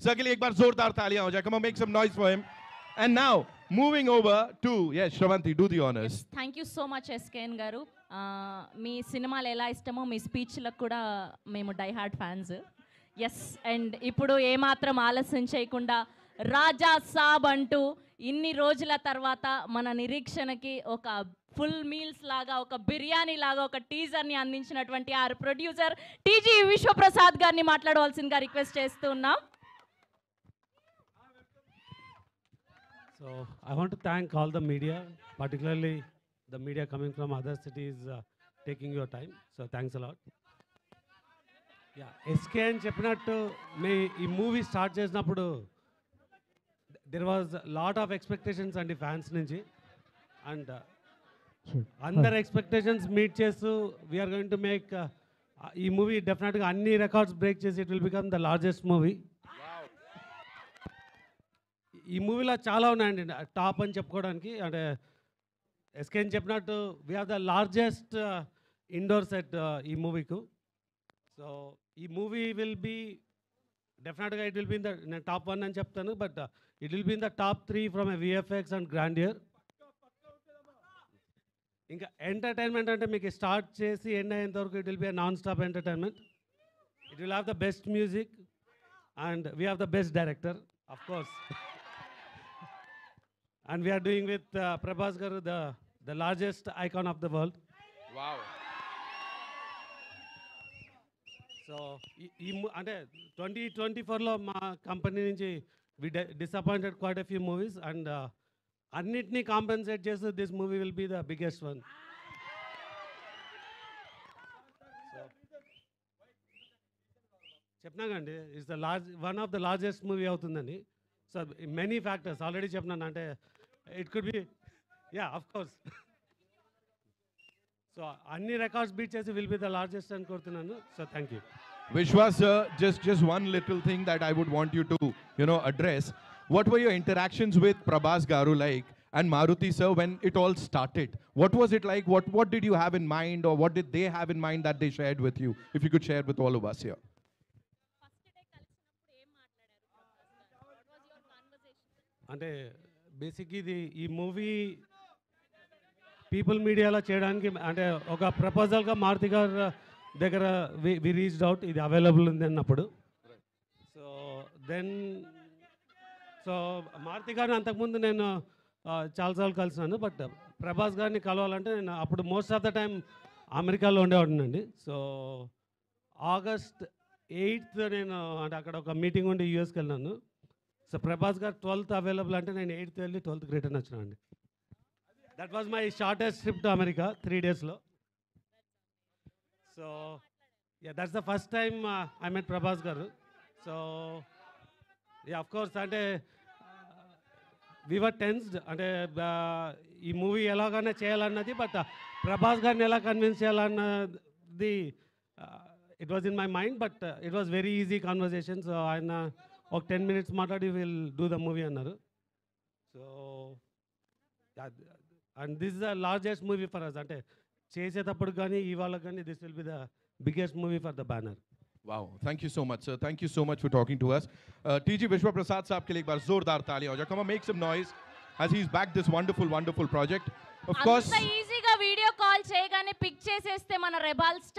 Sir के लिए एक बार जोरदार तालियां हो जाए. Come on, make some noise for him. And now, moving over to, yes, Shravanti, do the honors. Yes, thank you so much, SKN గారు. మీ సినిమాలు ఎలా ఇష్టమో మీ స్పీచ్లకు కూడా మేము die hard fans. Yes, and ఇప్పుడు ఏమాత్రం ఆలస్యం చేయకుండా రాజా సాబ్ అంటూ ఇన్ని రోజుల తర్వాత మన నిరీక్షణకి ఒక ఫుల్ మీల్స్ లాగా, ఒక బిర్యానీ లాగా ఒక టీజర్ని అందించినటువంటి ఆ ప్రొడ్యూసర్ టీజీ విశ్వప్రసాద్ గారిని మాట్లాడవలసిందిగా రిక్వెస్ట్ చేస్తూ ఉన్నాం. So I want to thank all the media, particularly the media coming from other cities, taking your time. So thanks a lot. Yeah, SKN చెప్పినట్టు ఈ మూవీ స్టార్ట్ చేసినప్పుడు there was a lot of expectations అండి fans నుంచి, and అందరు expectations meet చేస్తూ we are going to make ఈ movie డెఫినెట్గా అన్ని రికార్డ్స్ బ్రేక్ చేసి it will become the largest movie. ఈ మూవీలో చాలా ఉన్నాయండి టాప్ అని చెప్పుకోవడానికి. అంటే ఎస్కేన్ చెప్పినట్టు we have the largest indoor set ఈ మూవీకు. సో ఈ మూవీ విల్ బీ డెఫినెట్గా it will be in the, నేను టాప్ 1 అని చెప్తాను, but it will be in the top 3 from a VFX and grandeur. ఇంకా ఎంటర్టైన్మెంట్ అంటే మీకు స్టార్ట్ చేసి ఎండ్ అయ్యేంత వరకు it will be non stop entertainment. It will have the best music and we have the best director of course. And we are doing with Prabhas Garu, the largest icon of the world. Wow. So, అంటే 2024లో మా company నుంచి we disappointed quite a few movies, and అన్నిటినీ compensate చేస్తూ this movie will be the biggest one. So, చెప్పినాకండి it's the one of the largest movie అవుతుందని. So many factors already చెప్పినాను. అంటే it could be, yeah of course. So అన్ని records beat చేసి will be the largest అని కోరుతున్నాను. So thank you. Vishwas sir, just one little thing that I would want you to, address. What were your interactions with Prabhas Garu like and Maruti sir when it all started? What was it like? What did you have in mind, or what did they have in mind that they shared with you? If you could share with all of us here. అంటే basic ఇది ఈ movie people మీడియాలో చేయడానికి, అంటే ఒక ప్రపోజల్గా మారుతి గారు దగ్గర we reached out, ఇది అవైలబుల్ ఉంది అన్నప్పుడు. సో మారుతి గారిని అంతకుముందు నేను చాలాసార్లు కలిసినాను, బట్ ప్రభాస్ గారిని కలవాలంటే నేను అప్పుడు మోస్ట్ ఆఫ్ ద టైం అమెరికాలో ఉండేవాడినండి. సో August 8th నేను అంటే అక్కడ ఒక మీటింగ్ ఉండి యూఎస్కి వెళ్ళినాను. సో ప్రభాస్ గారు 12th అవైలబుల్ అంటే నేను 8th వెళ్ళి 12th రిటర్న్ వచ్చినా అండి. That was my shortest trip to America, 3 daysలో. So yeah, that's the first time I met Prabhas garu. So yeah, of course అంటే వి వర్ టెన్స్డ్, అంటే ఈ మూవీ ఎలాగైనా చేయాలన్నది, బట్ ప్రభాస్ గారిని ఎలా కన్విన్స్ చేయాలన్నది it was in my mind, but it was very easy conversation. So ఆయన ఒక 10 minutes మాట్లాడి విల్ డూ ద మూవీ అన్నారు. So and this is the largest movie for us. అంటే చేసేటప్పుడు కానీ ఇవాళ కానీ this will be the biggest movie for the banner. Wow, thank you so much sir. Thank you so much for talking to us. TG Vishwaprasad साहब के लिए एक बार जोरदार तालियां हो जाए. Come on, make some noise as he's back this wonderful project. Of course, అంత ఈజీగా వీడియో కాల్ చేయగానే పిక్ చేసేస్తే మన రెబాల్ స్టార్